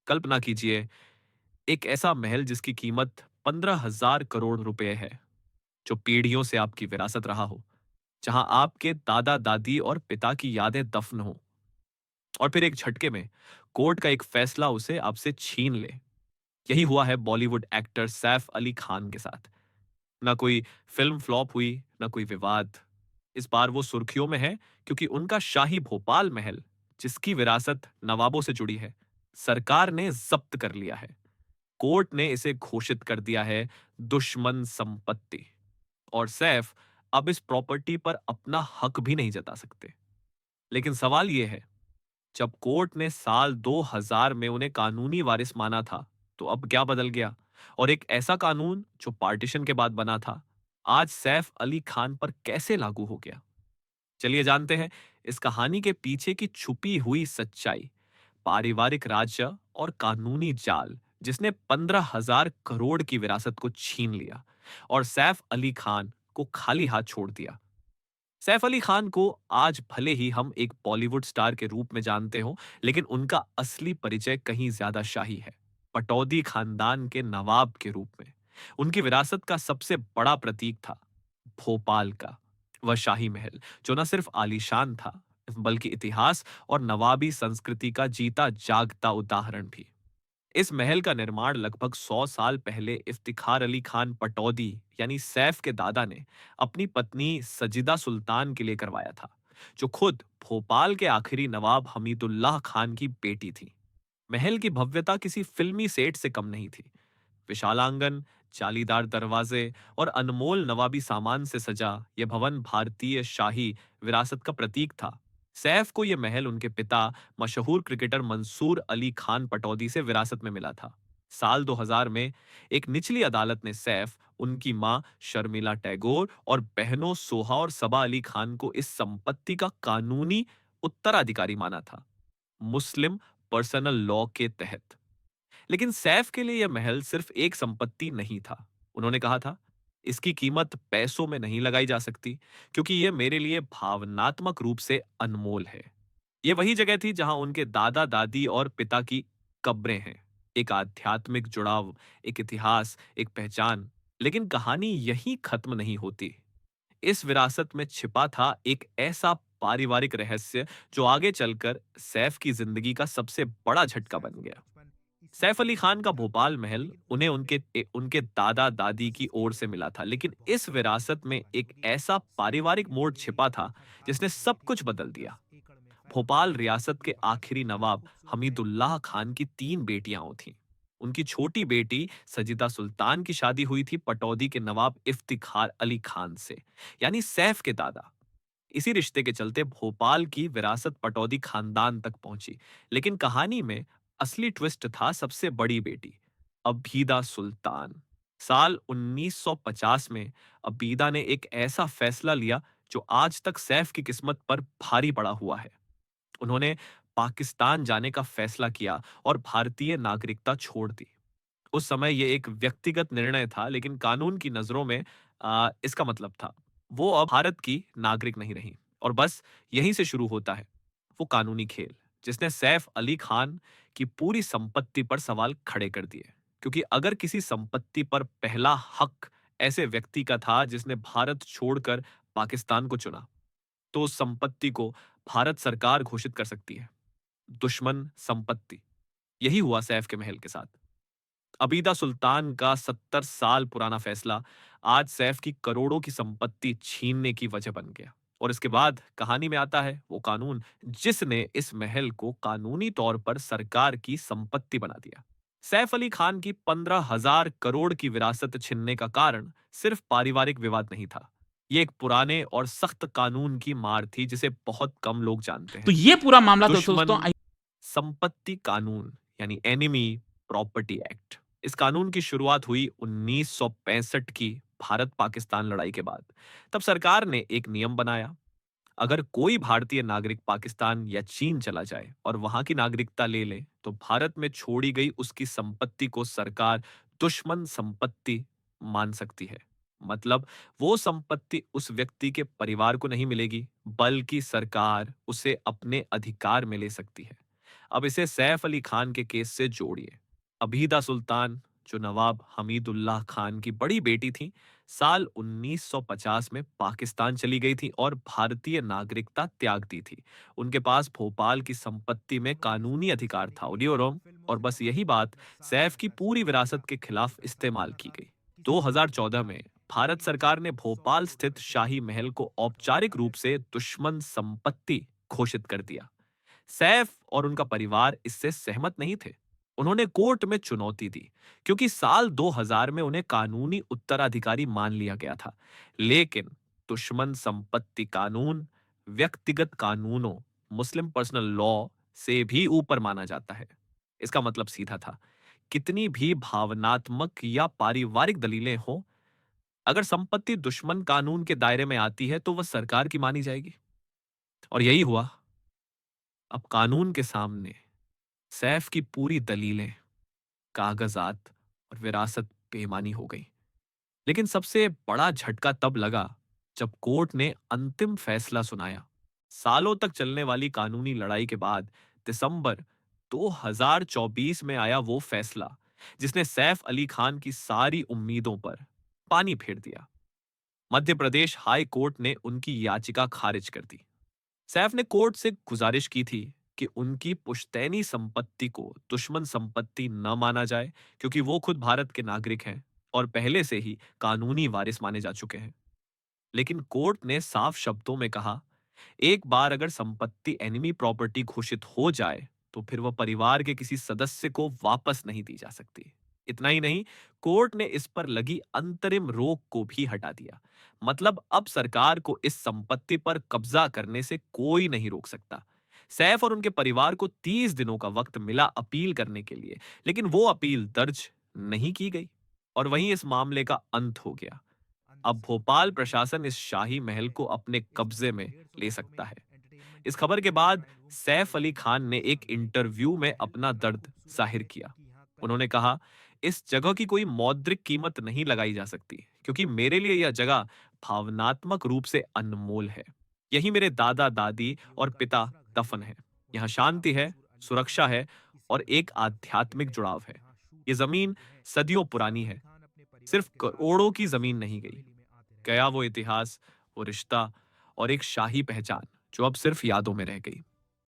कल्पना कीजिए, एक ऐसा महल जिसकी कीमत 15,000 करोड़ रुपए है, जो पीढ़ियों से आपकी विरासत रहा हो, जहां आपके दादा दादी और पिता की यादें दफन हो, और फिर एक झटके में कोर्ट का एक फैसला उसे आपसे छीन ले। यही हुआ है बॉलीवुड एक्टर सैफ अली खान के साथ। ना कोई फिल्म फ्लॉप हुई, ना कोई विवाद। इस बार वो सुर्खियों में है क्योंकि उनका शाही भोपाल महल, जिसकी विरासत नवाबों से जुड़ी है, सरकार ने जब्त कर लिया है। कोर्ट ने इसे घोषित कर दिया है दुश्मन संपत्ति, और सैफ अब इस प्रॉपर्टी पर अपना हक भी नहीं जता सकते। लेकिन सवाल यह है, जब कोर्ट ने साल 2000 में उन्हें कानूनी वारिस माना था, तो अब क्या बदल गया? और एक ऐसा कानून जो पार्टीशन के बाद बना था, आज सैफ अली खान पर कैसे लागू हो गया? चलिए जानते हैं इस कहानी के पीछे की छुपी हुई सच्चाई, पारिवारिक राज्य और कानूनी जाल जिसने 15,000 करोड़ की विरासत को छीन लिया और सैफ अली खान को खाली हाथ छोड़ दिया। सैफ अली खान को आज भले ही हम एक बॉलीवुड स्टार के रूप में जानते हो, लेकिन उनका असली परिचय कहीं ज्यादा शाही है। पटौदी खानदान के नवाब के रूप में उनकी विरासत का सबसे बड़ा प्रतीक था भोपाल का वह शाही महल, जो न सिर्फ आलीशान था, बल्कि इतिहास और नवाबी संस्कृति का जीता जागता उदाहरण भी। इस महल का निर्माण लगभग 100 साल पहले इफ्तिखार अली खान पटौदी यानी सैफ के दादा ने अपनी पत्नी सजिदा सुल्तान के लिए करवाया था, जो खुद भोपाल के आखिरी नवाब हमीदुल्लाह खान की बेटी थी। महल की भव्यता किसी फिल्मी सेट से कम नहीं थी। विशाल आंगन, जालीदार दरवाजे और अनमोल नवाबी सामान से सजा यह भवन भारतीय शाही विरासत का प्रतीक था। सैफ को यह महल उनके पिता मशहूर क्रिकेटर मंसूर अली खान पटौदी से विरासत में मिला था। साल 2000 में एक निचली अदालत ने सैफ, उनकी मां शर्मिला टैगोर और बहनों सोहा और सबा अली खान को इस संपत्ति का कानूनी उत्तराधिकारी माना था, मुस्लिम पर्सनल लॉ के तहत। लेकिन सैफ के लिए यह महल सिर्फ एक संपत्ति नहीं था। उन्होंने कहा था, इसकी कीमत पैसों में नहीं लगाई जा सकती, क्योंकि यह मेरे लिए भावनात्मक रूप से अनमोल है। यह वही जगह थी जहां उनके दादा दादी और पिता की कब्रें हैं। एक आध्यात्मिक जुड़ाव, एक इतिहास, एक पहचान। लेकिन कहानी यहीं खत्म नहीं होती। इस विरासत में छिपा था एक ऐसा पारिवारिक रहस्य जो आगे चलकर सैफ की जिंदगी का सबसे बड़ा झटका बन गया। सैफ अली खान का भोपाल महल उन्हें उनके दादा दादी की ओर से मिला था, लेकिन इस विरासत में एक ऐसा पारिवारिक मोड़ छिपा था जिसने सब कुछ बदल दिया। भोपाल रियासत के आखिरी नवाब हमीदुल्लाह खान की 3 बेटियां थीं। उनकी छोटी बेटी सजिदा सुल्तान की शादी हुई थी पटौदी के नवाब इफ्तिखार अली खान से, यानी सैफ के दादा। इसी रिश्ते के चलते भोपाल की विरासत पटौदी खानदान तक पहुंची। लेकिन कहानी में असली ट्विस्ट था सबसे बड़ी बेटी, अबीदा सुल्तान। साल 1950 में अबीदा ने एक ऐसा फैसला लिया जो आज तक सैफ की किस्मत पर भारी पड़ा हुआ है। उन्होंने पाकिस्तान जाने का फैसला किया और भारतीय नागरिकता छोड़ दी। उस समय यह एक व्यक्तिगत निर्णय था, लेकिन कानून की नजरों में इसका मतलब था वो अब भारत की नागरिक नहीं रही। और बस यहीं से शुरू होता है वो कानूनी खेल, जिसने सैफ अली खान की पूरी संपत्ति पर सवाल खड़े कर दिए। क्योंकि अगर किसी संपत्ति पर पहला हक ऐसे व्यक्ति का था जिसने भारत छोड़कर पाकिस्तान को चुना, तो उस संपत्ति को भारत सरकार घोषित कर सकती है दुश्मन संपत्ति। यही हुआ सैफ के महल के साथ। अबीदा सुल्तान का 70 साल पुराना फैसला आज सैफ की करोड़ों की संपत्ति छीनने की वजह बन गया। और इसके बाद कहानी में आता है वो कानून जिसने इस महल को कानूनी तौर पर सरकार की संपत्ति बना दिया। सैफ अली खान की 15,000 करोड़ की विरासत छीनने का कारण सिर्फ पारिवारिक विवाद नहीं था। ये एक पुराने और सख्त कानून की मार थी जिसे बहुत कम लोग जानते तो हैं। ये पूरा मामला तो दोस्तों दुश्मन संपत्ति कानून, यानी एनिमी प्रॉपर्टी एक्ट। इस कानून की शुरुआत हुई 1965 की भारत पाकिस्तान लड़ाई के बाद। तब सरकार ने एक नियम बनाया, अगर कोई भारतीय नागरिक पाकिस्तान या चीन चला जाए और वहां की नागरिकता ले ले, तो भारत में छोड़ी गई उसकी संपत्ति को सरकार दुश्मन संपत्ति मान सकती है। मतलब वो संपत्ति उस व्यक्ति के परिवार को नहीं मिलेगी, बल्कि सरकार उसे अपने अधिकार में ले सकती है। अब इसे सैफ अली खान के केस से जोड़िए। अबीदा सुल्तान, जो नवाब हमीदुल्लाह खान की बड़ी बेटी थी, साल 1950 में पाकिस्तान चली गई थी और भारतीय नागरिकता त्याग दी थी। उनके पास भोपाल की संपत्ति में कानूनी अधिकार था, ओलियोरम, और बस यही बात सैफ की पूरी विरासत के खिलाफ इस्तेमाल की गई। 2014 में भारत सरकार ने भोपाल स्थित शाही महल को औपचारिक रूप से दुश्मन संपत्ति घोषित कर दिया। सैफ और उनका परिवार इससे सहमत नहीं थे। उन्होंने कोर्ट में चुनौती दी, क्योंकि साल 2000 में उन्हें कानूनी उत्तराधिकारी मान लिया गया था। लेकिन दुश्मन संपत्ति कानून व्यक्तिगत कानूनों, मुस्लिम पर्सनल लॉ से भी ऊपर माना जाता है। इसका मतलब सीधा था, कितनी भी भावनात्मक या पारिवारिक दलीलें हों, अगर संपत्ति दुश्मन कानून के दायरे में आती है तो वह सरकार की मानी जाएगी। और यही हुआ। अब कानून के सामने सैफ की पूरी दलीलें, कागजात और विरासत बेईमानी हो गई। लेकिन सबसे बड़ा झटका तब लगा जब कोर्ट ने अंतिम फैसला सुनाया। सालों तक चलने वाली कानूनी लड़ाई के बाद दिसंबर 2024 में आया वो फैसला, जिसने सैफ अली खान की सारी उम्मीदों पर पानी फेर दिया। मध्य प्रदेश हाई कोर्ट ने उनकी याचिका खारिज कर दी। सैफ ने कोर्ट से गुजारिश की थी कि उनकी पुश्तैनी संपत्ति को दुश्मन संपत्ति न माना जाए, क्योंकि वो खुद भारत के नागरिक हैं और पहले से ही कानूनी वारिस माने जा चुके हैं। लेकिन कोर्ट ने साफ शब्दों में कहा, एक बार अगर संपत्ति एनिमी प्रॉपर्टी घोषित हो जाए तो फिर वह परिवार के किसी सदस्य को वापस नहीं दी जा सकती। इतना ही नहीं, कोर्ट ने इस पर लगी अंतरिम रोक को भी हटा दिया। मतलब अब सरकार को इस संपत्ति पर कब्जा करने से कोई नहीं रोक सकता। सैफ और उनके परिवार को 30 दिनों का वक्त मिला अपील करने के लिए, लेकिन वो अपील दर्ज नहीं की गई और वहीं इस मामले का अंत हो गया। अब भोपाल प्रशासन इस शाही महल को अपने कब्जे में ले सकता है। इस खबर के बाद सैफ अली खान ने एक इंटरव्यू में अपना दर्द जाहिर किया। उन्होंने कहा, इस जगह की कोई मौद्रिक कीमत नहीं लगाई जा सकती, क्योंकि मेरे लिए यह जगह भावनात्मक रूप से अनमोल है। यही मेरे दादा दादी और पिता दफन है। यहाँ शांति है, सुरक्षा है और एक आध्यात्मिक जुड़ाव है। ये जमीन सदियों पुरानी है, सिर्फ करोड़ों की जमीन नहीं गई। गया वो इतिहास, वो रिश्ता और एक शाही पहचान जो अब सिर्फ यादों में रह गई।